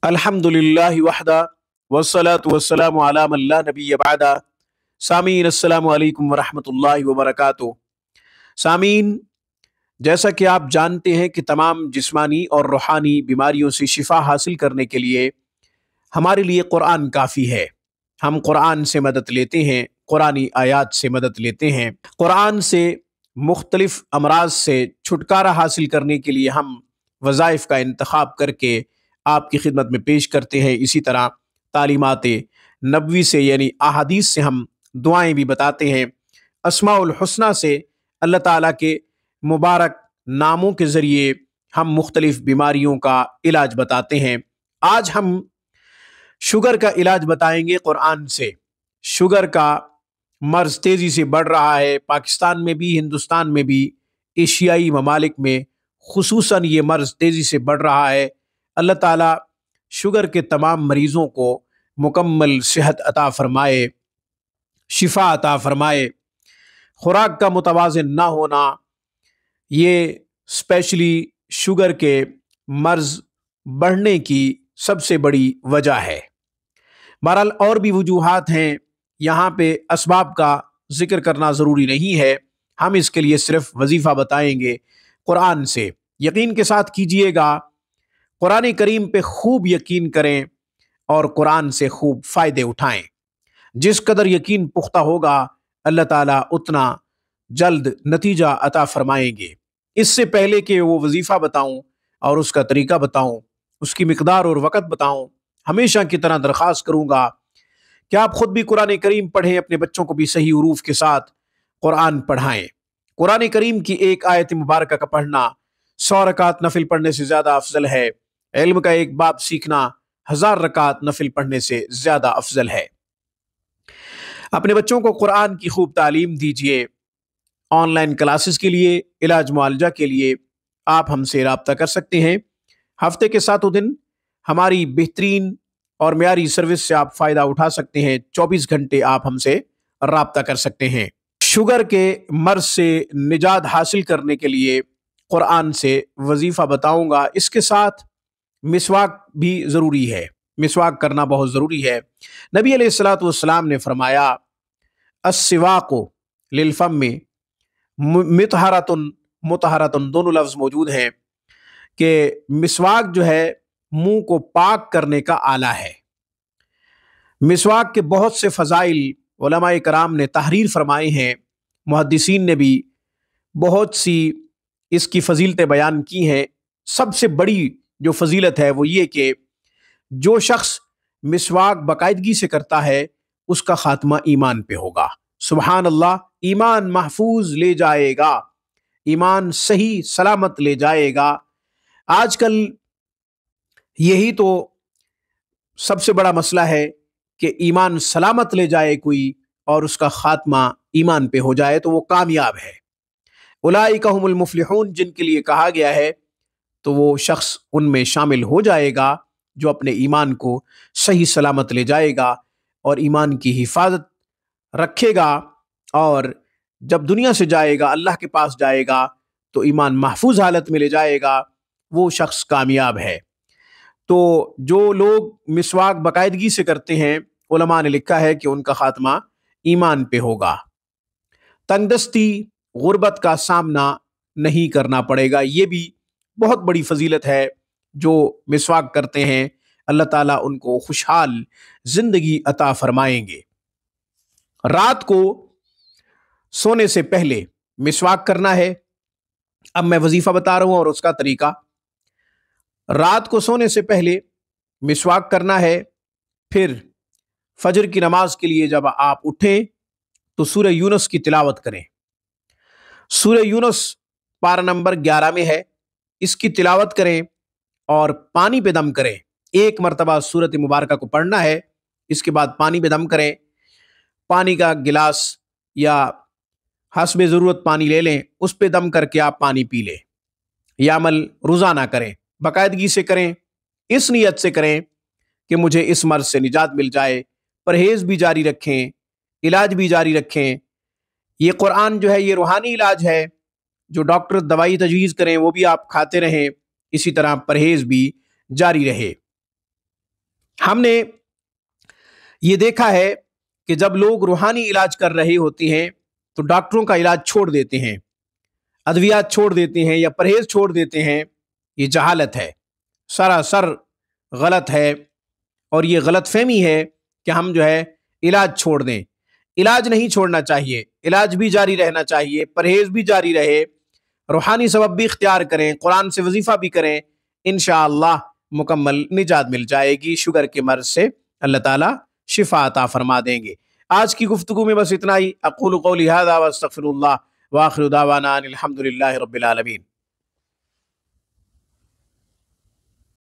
الحمدللہ وحدہ والصلاة والسلام علی من لا نبی بعدہ۔ سامعین السلام علیکم ورحمۃ اللہ وبرکاتہ۔ سامعین، جیسا کہ آپ جانتے ہیں کہ تمام جسمانی اور روحانی بیماریوں سے شفا حاصل کرنے کے لیے ہمارے لیے قرآن کافی ہے۔ ہم قرآن سے مدد لیتے ہیں، قرآنی آیات سے مدد لیتے ہیں۔ قرآن سے مختلف امراض سے چھٹکارا حاصل کرنے کے لیے ہم وظائف کا انتخاب کر کے آپ کی خدمت میں پیش کرتے ہیں۔ اسی طرح تعلیمات نبوی سے یعنی احادیث سے ہم دعائیں بھی بتاتے ہیں۔ اسماء الحسنہ سے اللہ تعالیٰ کے مبارک ناموں کے ذریعے ہم مختلف بیماریوں کا علاج بتاتے ہیں۔ آج ہم شوگر کا علاج بتائیں گے قرآن سے۔ شوگر کا مرض تیزی سے بڑھ رہا ہے، پاکستان میں بھی، ہندوستان میں بھی، ایشیائی ممالک میں خصوصاً یہ مرض تیزی سے بڑھ رہا ہے۔ اللہ تعالیٰ شوگر کے تمام مریضوں کو مکمل صحت عطا فرمائے، شفا عطا فرمائے۔ خوراک کا متوازن نہ ہونا یہ اسپیشلی شوگر کے مرض بڑھنے کی سب سے بڑی وجہ ہے۔ بہرحال اور بھی وجوہات ہیں، یہاں پہ اسباب کا ذکر کرنا ضروری نہیں ہے، ہم اس کے لیے صرف وظیفہ بتائیں گے قرآن سے۔ یقین کے ساتھ کیجئے گا، قرآن کریم پہ خوب یقین کریں اور قرآن سے خوب فائدے اٹھائیں۔ جس قدر یقین پختہ ہوگا اللہ تعالیٰ اتنا جلد نتیجہ عطا فرمائیں گے۔ اس سے پہلے کہ وہ وظیفہ بتاؤں اور اس کا طریقہ بتاؤں، اس کی مقدار اور وقت بتاؤں، ہمیشہ کی طرح درخواست کروں گا کہ آپ خود بھی قرآن کریم پڑھیں، اپنے بچوں کو بھی صحیح حروف کے ساتھ قرآن پڑھائیں۔ قرآن کریم کی ایک آیت مبارکہ کا پڑھنا 100 رکعت نفل پڑھنے سے زیادہ افضل ہے۔ علم کا ایک باب سیکھنا 1000 رکعت نفل پڑھنے سے زیادہ افضل ہے۔ اپنے بچوں کو قرآن کی خوب تعلیم دیجیے۔ آن لائن کلاسز کے لیے، علاج معالجہ کے لیے آپ ہم سے رابطہ کر سکتے ہیں۔ ہفتے کے 7 دن ہماری بہترین اور معیاری سروس سے آپ فائدہ اٹھا سکتے ہیں۔ 24 گھنٹے آپ ہم سے رابطہ کر سکتے ہیں۔ شوگر کے مرض سے نجات حاصل کرنے کے لیے قرآن سے وظیفہ بتاؤں گا، اس کے ساتھ مسواک بھی ضروری ہے، مسواک کرنا بہت ضروری ہے۔ نبی علیہ الصلوۃ والسلام نے فرمایا السواق للفم مطہرۃ مطہرۃ، دونوں لفظ موجود ہیں کہ مسواک جو ہے منہ کو پاک کرنے کا آلہ ہے۔ مسواک کے بہت سے فضائل علماء کرام نے تحریر فرمائے ہیں، محدثین نے بھی بہت سی اس کی فضیلتیں بیان کی ہیں۔ سب سے بڑی جو فضیلت ہے وہ یہ کہ جو شخص مسواک باقاعدگی سے کرتا ہے اس کا خاتمہ ایمان پہ ہوگا۔ سبحان اللہ، ایمان محفوظ لے جائے گا، ایمان صحیح سلامت لے جائے گا۔ آج کل یہی تو سب سے بڑا مسئلہ ہے کہ ایمان سلامت لے جائے کوئی اور اس کا خاتمہ ایمان پہ ہو جائے تو وہ کامیاب ہے۔ اولئک هم المفلحون، جن کے لیے کہا گیا ہے تو وہ شخص ان میں شامل ہو جائے گا جو اپنے ایمان کو صحیح سلامت لے جائے گا اور ایمان کی حفاظت رکھے گا، اور جب دنیا سے جائے گا، اللہ کے پاس جائے گا تو ایمان محفوظ حالت میں لے جائے گا، وہ شخص کامیاب ہے۔ تو جو لوگ مسواک باقاعدگی سے کرتے ہیں، علماء نے لکھا ہے کہ ان کا خاتمہ ایمان پہ ہوگا۔ تنگ دستی، غربت کا سامنا نہیں کرنا پڑے گا، یہ بھی بہت بڑی فضیلت ہے۔ جو مسواک کرتے ہیں اللہ تعالیٰ ان کو خوشحال زندگی عطا فرمائیں گے۔ رات کو سونے سے پہلے مسواک کرنا ہے۔ اب میں وظیفہ بتا رہا ہوں اور اس کا طریقہ۔ رات کو سونے سے پہلے مسواک کرنا ہے، پھر فجر کی نماز کے لیے جب آپ اٹھیں تو سورہ یونس کی تلاوت کریں۔ سورہ یونس پارہ نمبر 11 میں ہے، اس کی تلاوت کریں اور پانی پہ دم کریں۔ ایک مرتبہ سورۃ مبارکہ کو پڑھنا ہے، اس کے بعد پانی پہ دم کریں۔ پانی کا گلاس یا حسب ضرورت پانی لے لیں، اس پہ دم کر کے آپ پانی پی لیں۔ یہ عمل روزانہ کریں، باقاعدگی سے کریں، اس نیت سے کریں کہ مجھے اس مرض سے نجات مل جائے۔ پرہیز بھی جاری رکھیں، علاج بھی جاری رکھیں۔ یہ قرآن جو ہے یہ روحانی علاج ہے، جو ڈاکٹر دوائی تجویز کریں وہ بھی آپ کھاتے رہیں، اسی طرح پرہیز بھی جاری رہے۔ ہم نے یہ دیکھا ہے کہ جب لوگ روحانی علاج کر رہے ہوتے ہیں تو ڈاکٹروں کا علاج چھوڑ دیتے ہیں، ادویات چھوڑ دیتے ہیں یا پرہیز چھوڑ دیتے ہیں. یہ جہالت ہے، سراسر غلط ہے، اور یہ غلط فہمی ہے کہ ہم جو ہے علاج چھوڑ دیں. علاج نہیں چھوڑنا چاہیے، علاج بھی جاری رہنا چاہیے، پرہیز بھی جاری رہے، روحانی سبب بھی اختیار کریں، قرآن سے وظیفہ بھی کریں. انشاءاللہ مکمل نجات مل جائے گی. شوگر کے مرض سے اللہ تعالیٰ شفا عطا فرما دیں گے. آج کی گفتگو میں بس اتنا ہی. اقول قولی ھذا واستغفر اللہ، وآخر دعوانا ان الحمد للہ رب العالمین.